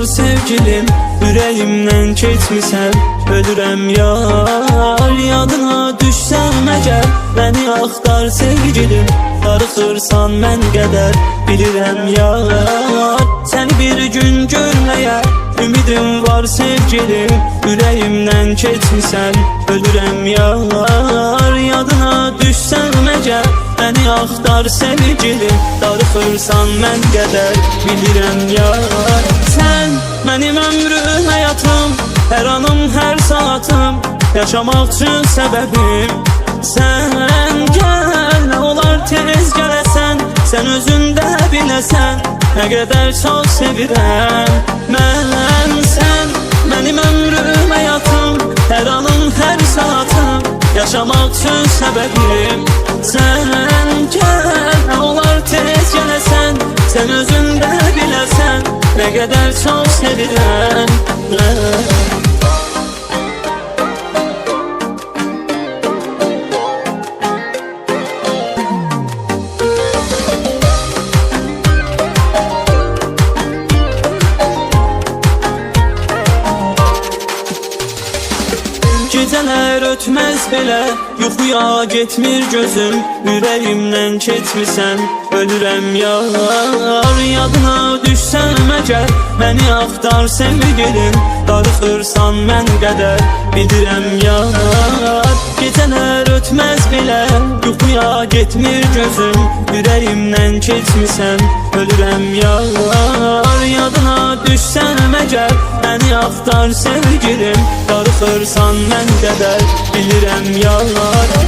sevgilim, ürəyimdən keçmisən, ölürəm yar. Yadına düşsəm əgər, məni axtar sevgilim, darıxırsan mən qədər, bilirəm yar. Səni bir gün görməyə ümidim var sevgilim, ürəyimdən keçmisən, ölürəm yar. Yadına düşsəm əgər, məni axtar sevgilim, darıxırsan mən qədər, bilirəm yar. Sən mənim ömrüm, həyatım, hər anım, hər saatım, yaşamaq üçün səbəbim. Sən gəl, nə olar tez gələsən, sən özün də biləsən, nə qədər çox sevirəm mən. Sən mənim ömrüm, həyatım, hər anım, hər saatım, yaşamaq üçün səbəbim. Sən gəl, nə olar tez gələsən, sən özün də biləsən, nə qədər çox sevirəm mən. Gecələr ötməz belə, yuxuya getmir gözüm, ürəyimdən keçmisən, ölürəm yar. Yadına düşsəm əgər, məni axtar sevgilim, darıxırsan mən qədər, bilirəm yar. Gecələr ötməz belə, yuxuya getmir gözüm, ürəyimdən keçmisən, ölürəm yar. Yadına düşsəm əgər, məni axtar sevgilim, darıxırsan mən qədər, bilirəm yar.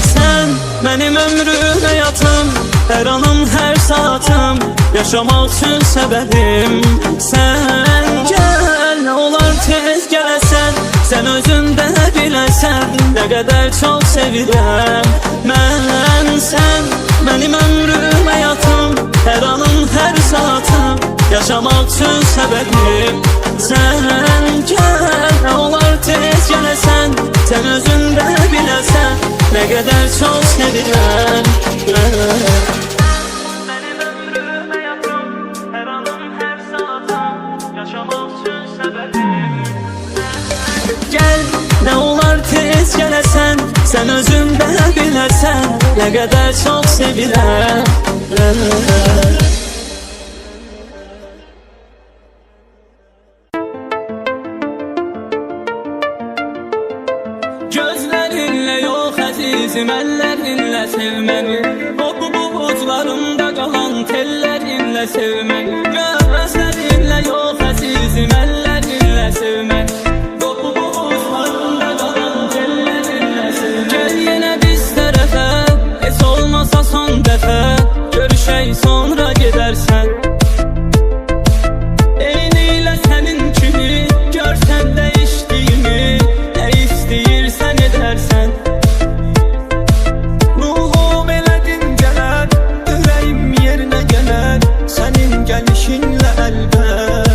Sən mənim ömrüm, həyatım, hər anım, hər saatım, yaşamaq üçün səbəbim. Sən gəl, nə olar tez gələsən, sən özün də biləsən, nə qədər çox sevirəm mən. Sən mənim ömrüm, həyatım, hər anım, hər saatım, yaşamaq üçün səbəbim. Sən gəl, nə olar tez gələsən, sən özün də biləsən, nə qədər çox sevirəm mən. Mənim ömrüm, həyatım, hər anım, hər saatım, yaşamaq üçün səbəbim. Gəl, nə olar tez gələsən, sən özün də biləsən, nə qədər çox sevirəm mən. Gözlərinlə yox əzizim, əllərinlə sev məni, o bubuclarımda qalan tellərinlə sev məni. Gözlərinlə yox əzizim, əllərinlə sev məni, o bubuclarımda qalan tellərinlə sev məni. Gəl yenə biz tərəfə, heç olmasa son dəfə, görüşək sonra gedərsən. Eynilə sənin kimi, görsən dəyişdiyimi, nə istəyirsən edərsən. Ruhum elə dincələr, ürəyim yerinə gələr, sənin gəlişinlə əlbət.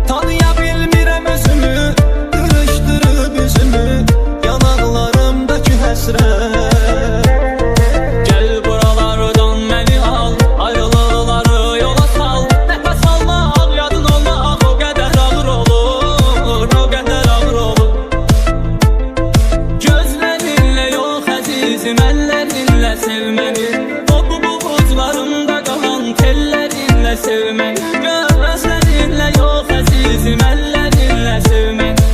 Tanıya bilmirəm özümü, qırışdırıb üzümü, yanaqlarımdakı həsrət. Gəl buralardan məni al, ayrılıqları yola sal, nəfəs alma, ağ yadın olmaq o qədər ağır olur, o qədər ağır olur. Gözlərinlə yox əzizim, əllərinlə sev məni, o bubuclarımda qalan tellərinlə sev məni. Gözlərinlə yox əzizim, əllərinlə sev məni,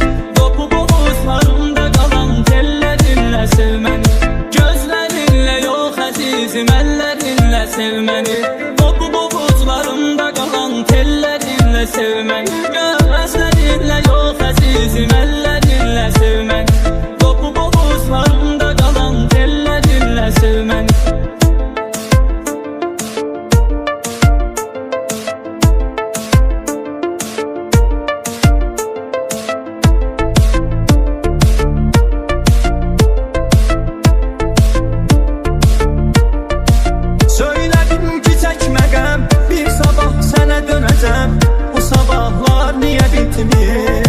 o bubuclarımda qalan tellərinlə sev məni. Gözlərinlə yox əzizim, əllərinlə sev məni, o bubuclarımda qalan tellərinlə sev məni. Gözlərinlə yox əzizim, əllərinlə sev məni, o bubuclarımda qalan tellərinlə sev məni. Söylədim ki çəkmə qəm, bir sabah sənə dönəcəm, bu sabahlar niyə bitmir?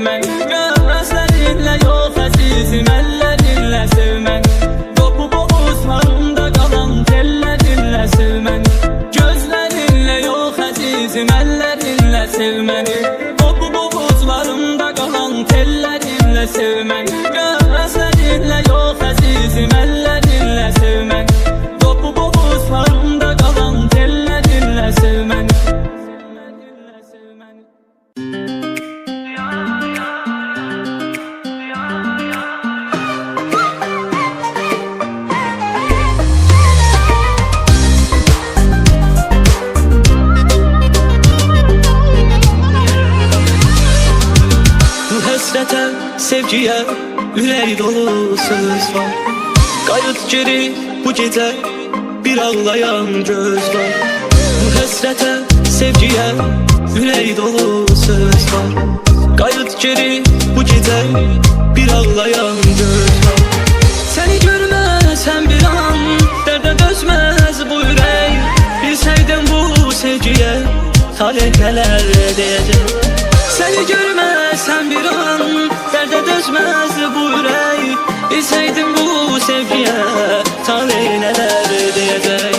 sevməni. Gözlərinlə yox əzizim, əllərinlə sevməni. Qopup ovuzlarımda qalan tellərinlə sevməni. Gözlərinlə yox əzizim, əllərinlə sevməni. Qopup ovuzlarımda qalan tellərinlə sevməni. Gözlərinlə yox əzizim, əllərinlə sevməni. Qopup ovuzlarımda qalan tellərinlə sevməni. Həsrətə, sevgiyə, ürək dolu söz var. Qayıt geri bu gecə, bir ağlayan göz var. Bu həsrətə, sevgiyə, ürək dolu söz var. Qayıt geri bu gecə, bir ağlayan göz var. Səni görməsəm bir an, dərdə dözməz bu ürək. Bilsəydin bu sevgiyə, talih nələr deyəcək. Səni görməsəm bir an, dərdə dözməz bu ürək. Bilsəydin bu sevgiyə, talih nələr deyəcək.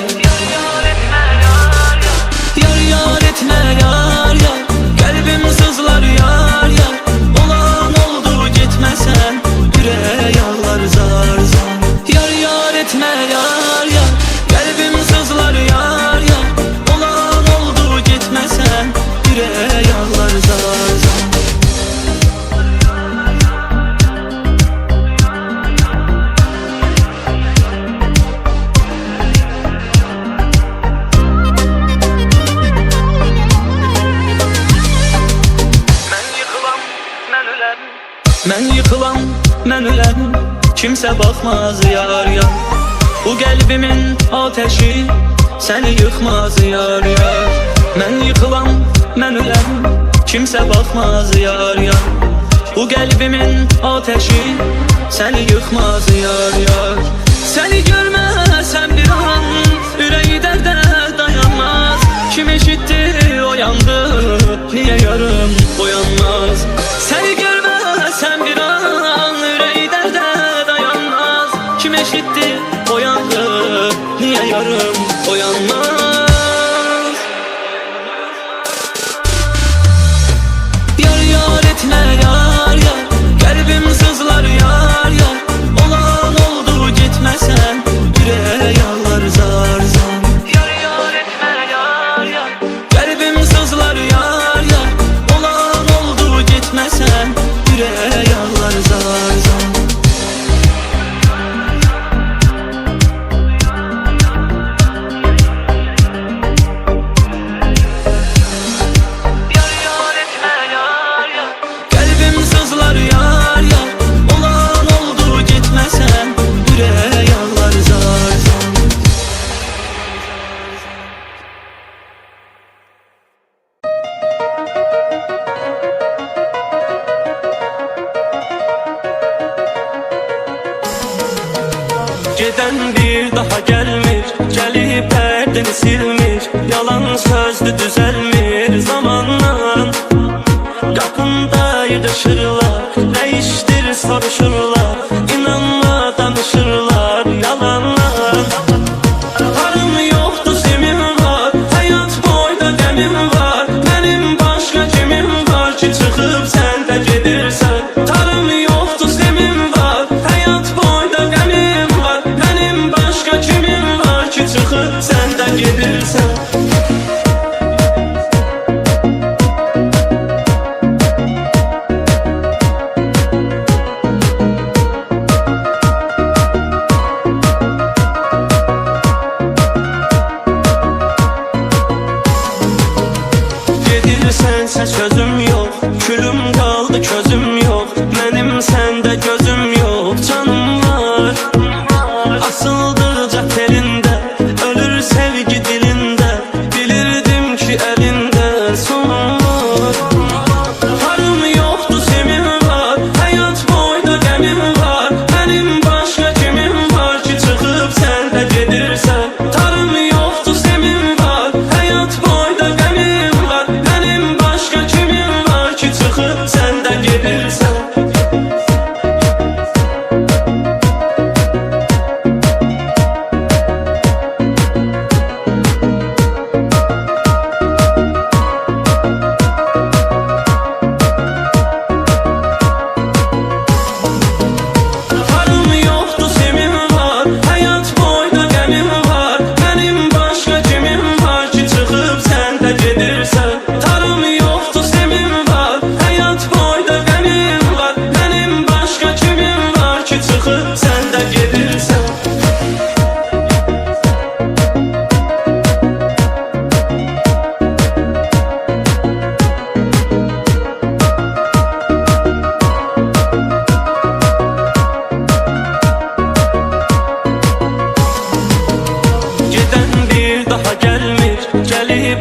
Yar etmə yar yar, yar yar etmə yar yar. Qəlbim sızlar yar yar. Olan oldu getməsən, ürək ağlar zar zar. Yar yar etmə yar yar, qəlbim sızlar yar yar. Olan oldu getməsən, ürək ağlar zar zar. Mən yıkılam, mən öləm, kimsə baxmaz yar yar. Bu qəlbimin ateşi səni yıkmaz yar yar. Mən yıkılam, mən öləm, kimsə baxmaz yar yar. Bu qəlbimin ateşi səni yıkmaz yar yar. Səni görməsəm bir an, ürəyi dərdə dayanmaz. Kim eşitdi oyandı, niyə yarım oyanmaz. Səni görməsəm bir an, ürəyi dərdə dayanmaz. Kim eşitdi oyandı, niyə yarım oyanmaz. Yar yar etmə yar yar, qəlbim sızlar yar yar. Olan oldu getməsən, ürək ağlar zar zar. Yar yar etmə yar yar, qəlbim sızlar yar yar. Olan oldu getməsən, ürək ağlar zar zar. Gedən bir daha gəlmir, gəlib dərdini silmir. Yalan sözdü düzəlmir zamanla. Qapında yığışırlar, dəyişdir soruşurlar. İnanma danışırlar yalanla. Harım yoxdur zemin var, həyat boyda qəmim var. Mənim başqa kimim var ki çıxıb sən də gedirsən. Tarım yoxdur zemin var, həyat boyda qəmim var. Mənim başqa kimim var ki çıxıb sən də gedirsən. sen de gelirsen.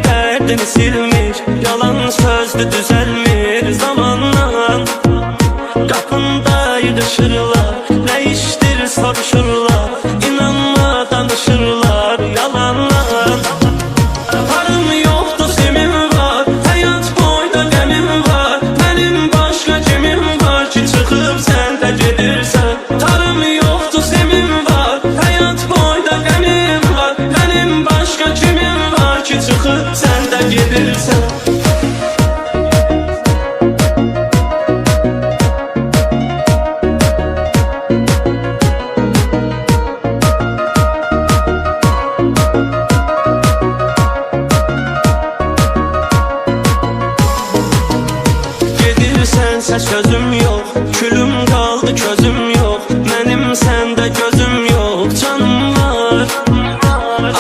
Derdini silmiş, yalan sözlü düzelmir zamanla. Kapında yığışırlar, ne iştir soruşurlar, İnanma danışırlar yalanlar. Param yoktu semim var, hayat boyda gemim var. Benim başka kimim var ki çıkıp sen de gelirsen. Tarım yoktu semim var, hayat boyda gemim var. Benim başka kimim var ki çıkıp sen de gelirsen. Gedirsense sözüm yok, külüm kaldı közüm yok. Benim sende gözüm yok, canım var.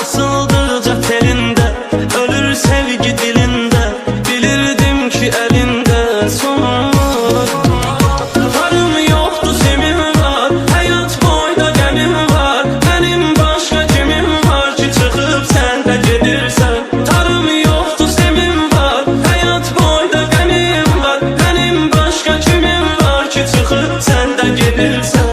Asıldıca telinde, ölür sevgi dilinde. Bilirdim ki elinde son var. Varım yoktu semim var, hayat boyda gemim var. Benim başka kimim var ki çıkıp sen de gelirsen. Tarım yoktu semim var, hayat boyda gemim var. Benim başka kimim var ki çıkıp sen de gelirsen.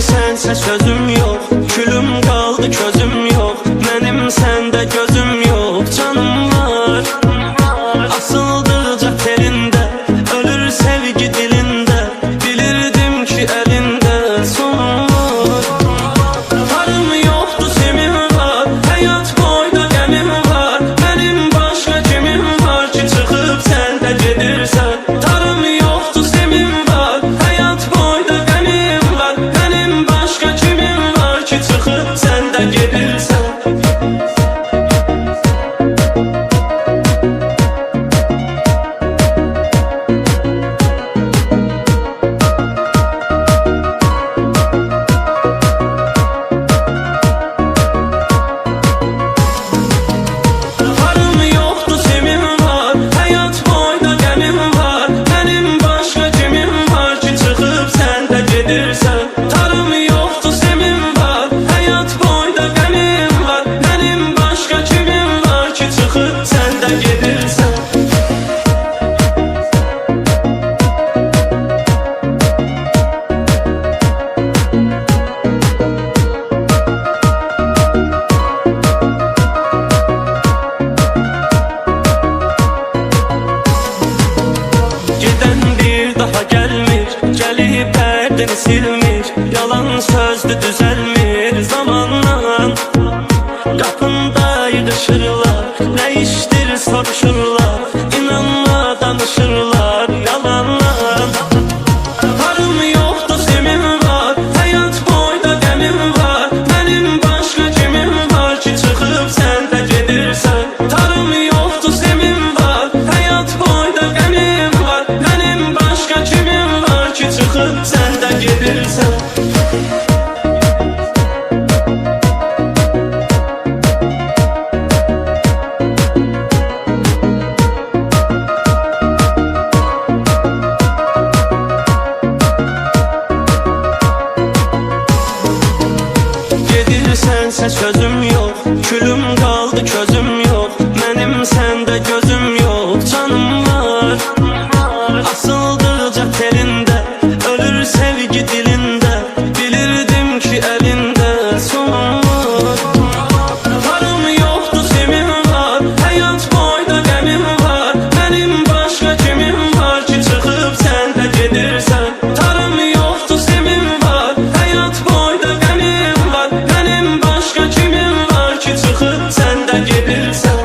Sense sözüm yok, külüm kaldı közüm yok. Benim sende gözüm yok, canım var. Asıldıca telinde, ölür sevgi dilinde. Bilirdim ki elinde son var. Varım yoktu semim var, hayat boyda gemim var. Benim başka kimim var ki çıkıp sen de gelirsen. Tarım yoktu semim var, hayat boyda gemim var. Benim başka kimim var ki çıkıp sen de gelirsen. Varım yoktu semim var, hayat boyda gemim var. Benim başka kimim var ki çıkıp sen de gelirsen. Tarım yoktu semim var, hayat boyda gemim var. Benim başka kimim var ki çıkıp sen de gelirsen. Giden bir daha gelmiş, gelip derdini silmiş. Yalan sözlü düzelmir zamanla. Qapında yığışırlar, nə işdir soruşurlar, İnanma danışırlar yalanlar. Tarım yoxdur semim var, həyat boyda qəmim var, Mənim başqa kimim var ki çıxıb sən də gedirsən. Tarım yoxdur semim var, həyat boyda qəmim var, Mənim başqa kimim var ki çıxıb sən də gedirsən. Sənsə sözüm yox, külüm qaldı közüm yox, Mənim səndə gözüm yox, canım var. Asıldıqca telində, ölür sevgi dilində, Bilirdim ki əlində son var. Tarım yoxdur semim var, həyat boyda qəmim var, Mənim başqa kimim var ki çıxıb sən də gedirsən. Tarım yoxdur semim var, həyat boyda qəmim var, Mənim başqa kimim var ki çıxıb sən də gedirsən.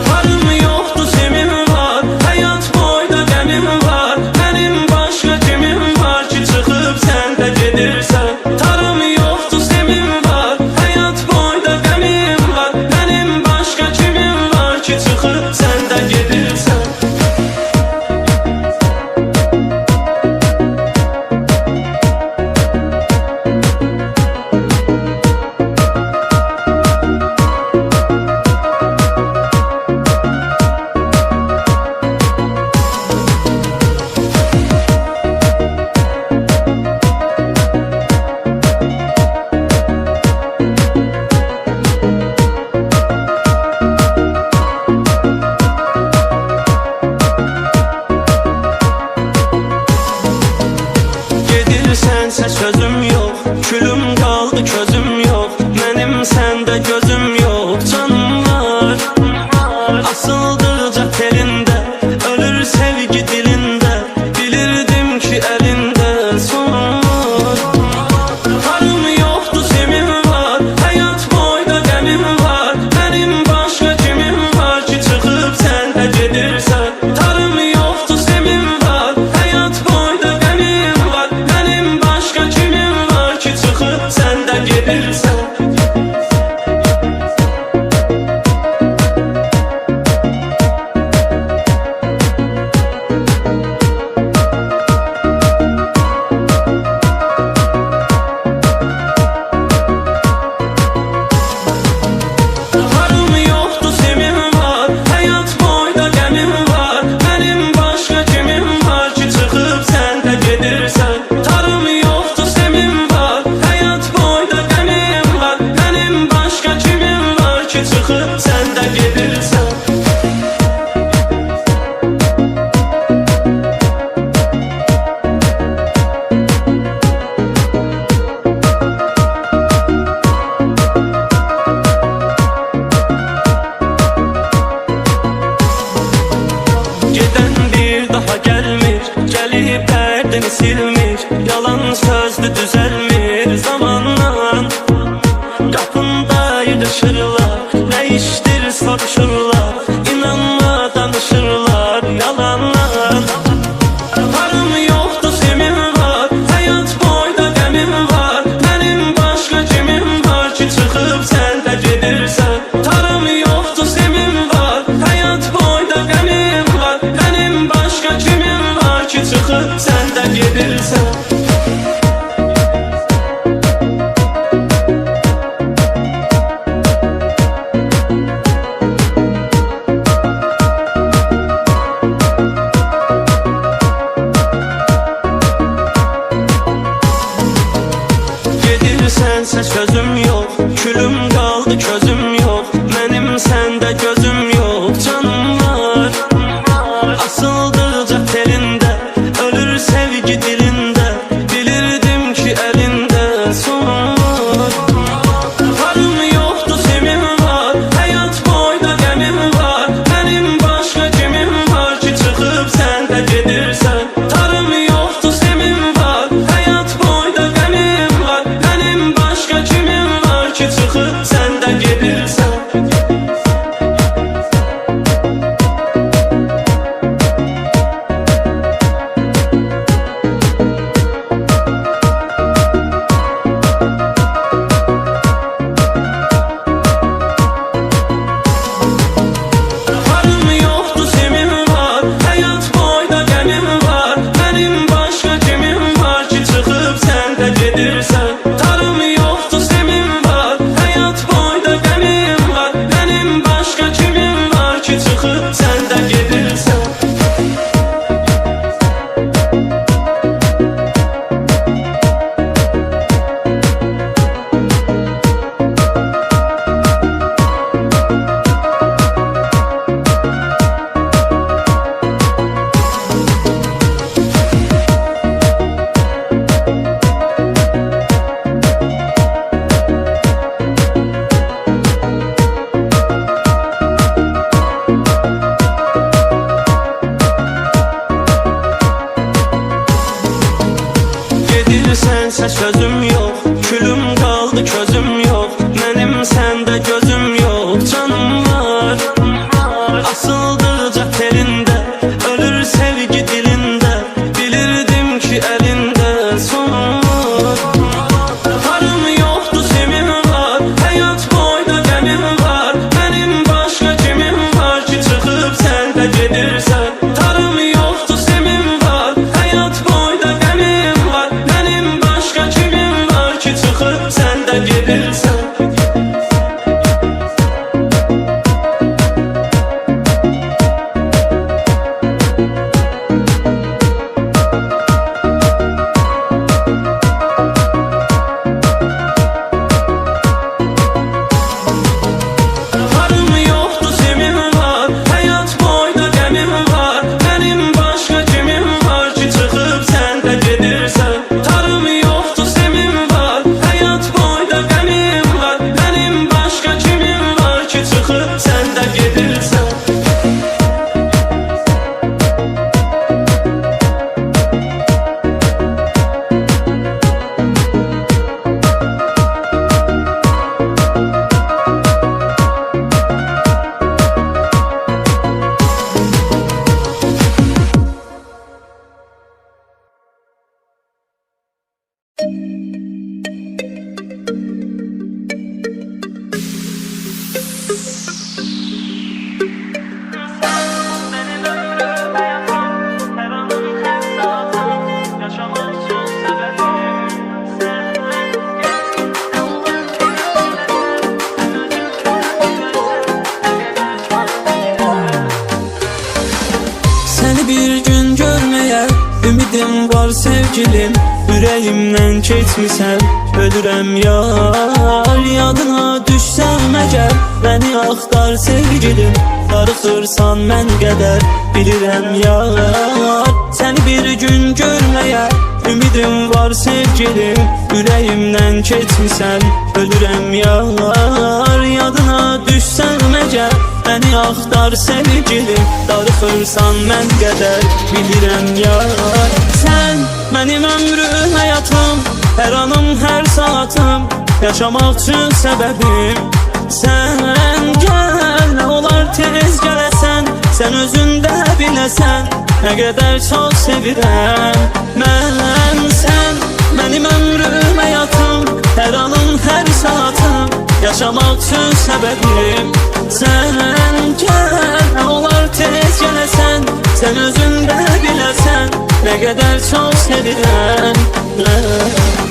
Tarım yoxdur semim var, həyat boyda qəmim var, Mənim başqa kimim var ki çıxıb sən də gedirsən. Tarım yoxdur semim var, həyat boyda qəmim var, Mənim başqa kimim var ki çıxıb sən də gedirsən. Sənsə sözüm yox, külüm qaldı közüm yox, Mənim səndə gözüm yox, canım var. Asıldıqca telində, ölür sevgi dilində, Bilirdim ki əlində son var. Tarım yoxdur semim var, həyat boyda qəmim var, Mənim başqa kimim var ki çıxıb sən də gedirsən. Tarım yoxdur semim var, həyat boyda qəmim var, Mənim başqa kimim var ki çıxıb sən də gedirsən. Tarım yoxdur semim var, həyat boyda qəmim var, Mənim başqa kimim var ki çıxıb sən də gedirsən. Tarım yoxdur semim var, həyat boyda qəmim var, Mənim başqa kimim var ki çıxıb sən də gedirsən. Gedən bir daha gəlmir, gəlib dərdini silmir, Yalan sözdü düzəlmir zamandan. Qapında yığışırlar, nə işdir soruşurlar, İnanma danışırlar yalanlar. Tarım yoxdur semim var, həyat boyda qəmim var, Mənim başqa kimim var ki çıxıb sən də gedirsən. Tarım yoxdur semim var, həyat boyda qəmim var, Mənim başqa kimim var ki çıxıb sən də gedirsən. Sənsə sözüm yox, külüm qaldı közüm yox, Mənim səndə gözüm yox, canım var. Asıldıqca telində, ölür sevgi dilində, Bilirdim ki əlində son var. sevgilim, ürəyimdən keçmisən, ölürəm yar. Yadına düşsəm əgər, məni axtar sevgilim, darıxırsan mən qədər, bilirəm yar. Səni bir gün görməyə ümidim var sevgilim, ürəyimdən keçmisən, ölürəm yar. Yadına düşsəm əgər, məni axtar sevgilim, darıxırsan mən qədər, bilirəm yar. Sən mənim ömrüm, həyatım, hər anım, hər saatım, yaşamaq üçün səbəbim. Sən gəl, nə olar tez gələsən, sən özün də biləsən, nə qədər çox sevirəm mən. Sən mənim ömrüm, həyatım, hər anım, hər saatım, yaşamaq üçün səbəbim. Sən gəl, nə olar tez gələsən, sən özün də biləsən, nə qədər çox sevirəm mən.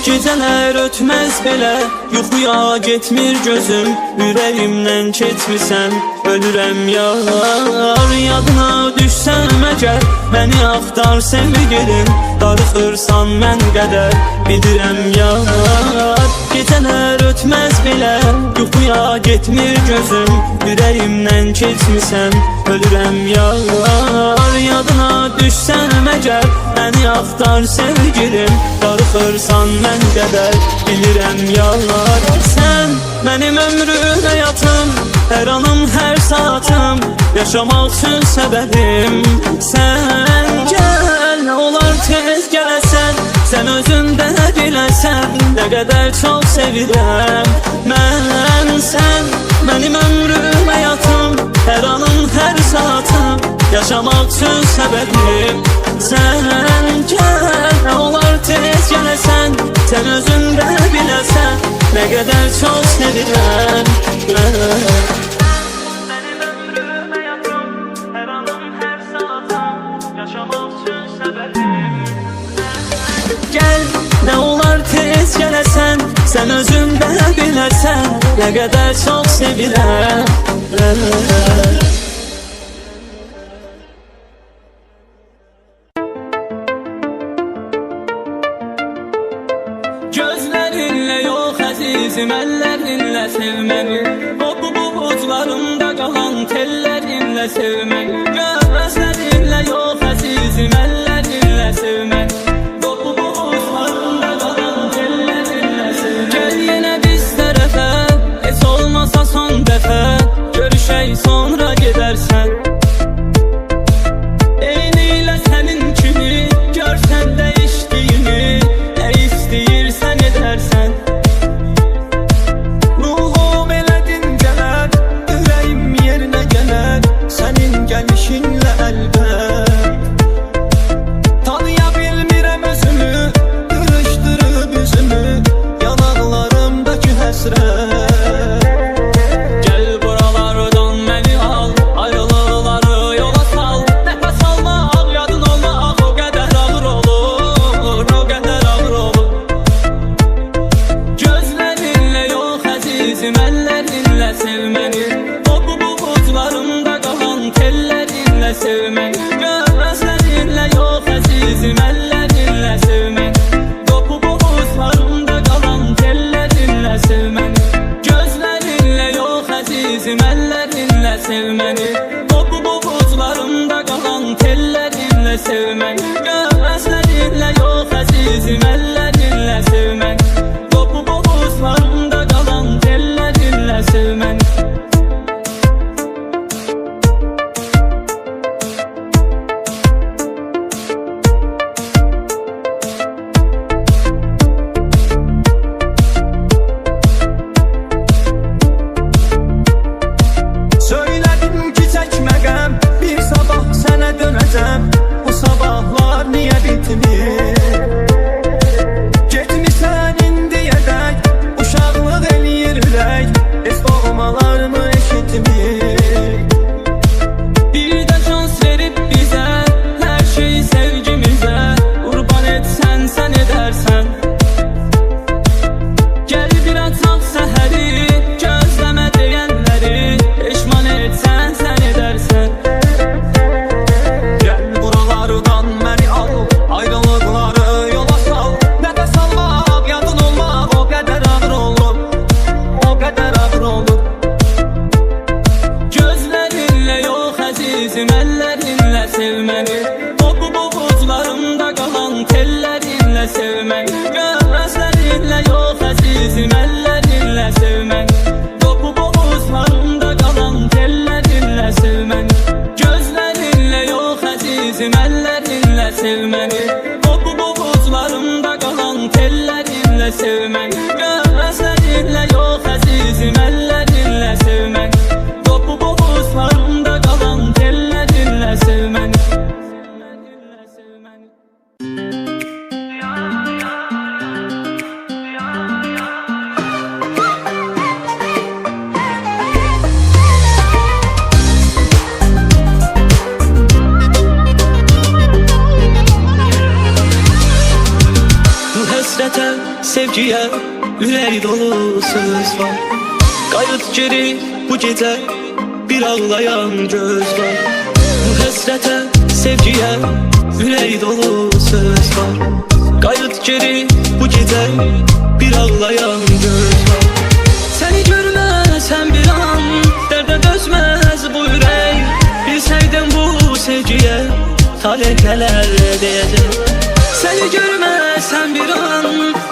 Gecələr ötməz belə, yuxuya getmir gözüm, ürəyimdən keçmisən, ölürəm yar. Yadına düşsəm əgər, məni axtar sevgilim, darıxırsan mən qədər, bilirəm yar. Gecələr ötməz belə, yuxuya getmir gözüm, ürəyimdən keçmisən, ölürəm yar. Yadına düşsəm əgər, məni axtar sevgilim, darıxırsan mən qədər, bilirəm yar. Sən mənim ömrüm, həyatım, hər anım, hər saatım, yaşamaq üçün səbəbim. Sən gəl, nə olar tez gələsən, sən özün də biləsən, nə qədər çox sevirəm mən. Sən mənim ömrüm, həyatım, hər anım, hər saatım, yaşamaq üçün səbəbim. Sən gəl, nə olar tez gələsən, sən özün də biləsən, nə qədər çox sevirəm mən. Mənim ömrüm, həyatım, hər anım, hər saatım, yaşamaq üçün səbəbim. Gəl, nə olar tez gələsən, sən özün də biləsən, nə qədər çox sevirəm mən. Gözlərinlə yox əzizim, əllərinlə sevməni, o bubuclarımda qalan tellərinlə sevməni. Gözlərinlə yox əzizim, əllərinlə sevməni, o bubuclarımda qalan tellərinlə sevməni. Gəl yenə biz tərəfə, heç olmasa son dəfə, görüşək sonra gedərsən. Eynilə sənin kimi, görsən dəyişdiyini, nə istəyirsən edərsən. Ruhum elə dincələr, ürəyim yerinə gələr, sənin gəlişinlə əlbət. Tanıya bilmirəm özümü, qırışdırıb üzümü, yanaqlarımdakı həsrət. Gəl buralardan məni al, ayrılıqları yola sal, nəfəs almaq, yadın olmaq o qədər ağır olur, o qədər ağır olur. Gözlərinlə yox əzizim, əllərinlə sevməni, o bubuclarımda qalan tellərinlə sevməni. Gözlərinlə yox əzizim, əllərinlə sevməni, o bubuclarımda qalan tellərinlə sevməni. Gözlərinlə yox əzizim, əllərinlə sevməni, o bubuclarımda qalan tellərinlə sevməni. Gözlərinlə yox əzizim, əllərinlə sevməni, o bubuclarımda qalan tellərinlə sevməni. Söylədim ki çəkmə qəm, bir sabah sənə dönəcəm, bu sabahlar niyə bitmir? sevmək Gözlərinlə yox əzizim, əllərinlə sevmək Topu boğuzlarımda qalan tellərinlə sevmək Həsrətə, sevgiyə, ürək dolu söz var Qayıt geri bu gecə, bir ağlayan göz var Bu həsrətə, sevgiyə, ürək dolu söz var Qayıt geri bu gecə, bir ağlayan göz var Səni görməsəm bir an, dərdə dözməz bu ürək Bilsəydim bu sevgiyə, talih nələr deyəcək Səni görməsəm bir an,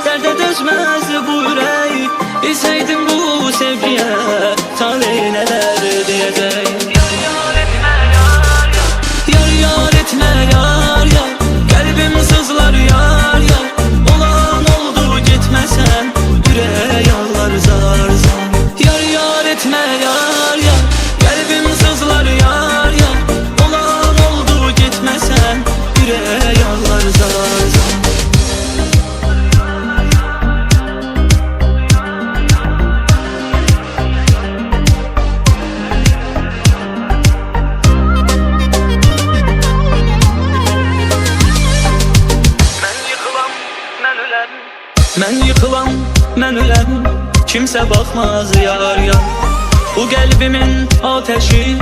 dərdə dözməz bu ürək Bilsəydim bu sevgiyə, talih nələr deyəcək Yar etmə yar yar, yar yar etmə yar yar Qəlbim sızlar yar yar, olan oldu getməsən Ürək ağlar zar zar Yar yar etmə yar yar, qəlbim sızlar yar yar Olan oldu getməsən, ürək ağlar zar zar Mən yıxılam, mən öləm, kimsə baxmaz yar yar Bu qəlbimin ateşi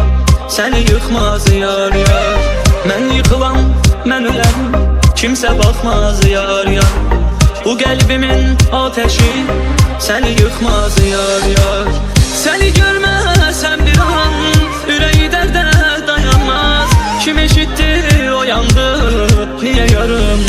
səni yıxmaz yar yar Mən yıxılam, mən öləm, kimsə baxmaz yar yar Bu qəlbimin ateşi səni yıxmaz yar yar Səni görməsəm bir an, ürəyi dərdə dayanmaz Kim eşitdi o yandı, niyə yarım